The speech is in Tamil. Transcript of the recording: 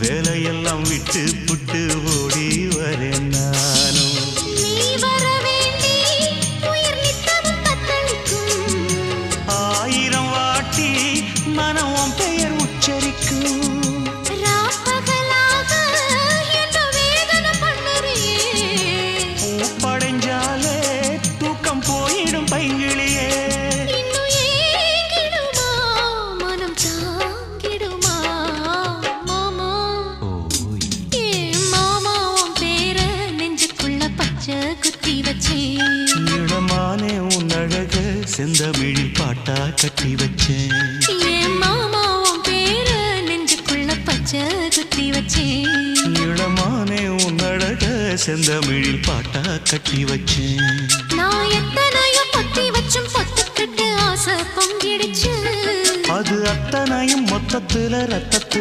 வேலையெல்லாம் விட்டு புட்டு ஓடி வரேன் நானும். நீ வர வேண்டி உயிர் நித்தமும் தத்தளிக்கும். 1000 வாட்டி மனம் உன் பெயர் உச்சரிக்கும். ராப்பகலாக என்ன வேதனை பண்ணுறியே. பூப்படைஞ்சாலே தூக்கம் போயிடும் பைங்கிளியே. இன்னும் ஏங்கிடுமா மனம் தாங்கிடுமா மாமா. ஏ மாமா உன் பேர நெஞ்சுக்குள்ள பச்சை குத்தி வச்சேன். இளமானே உன் அழக செந்தமிழில் பாட்டா கட்டி வச்சேன். ஏ மாமா உன் பேர நெஞ்சுக்குள்ள பச்சை குத்தி வச்சேன். இளமானே உன் அழக செந்தமிழில் பாட்டா கட்டி வச்சேன். நான் எத்தனையோ பொத்தி வச்சும் பொத்துக்கிட்டு ஆசை பொங்கிடுச்சு. அது அத்தனையும் மொத்தத்துல ரத்தத்துல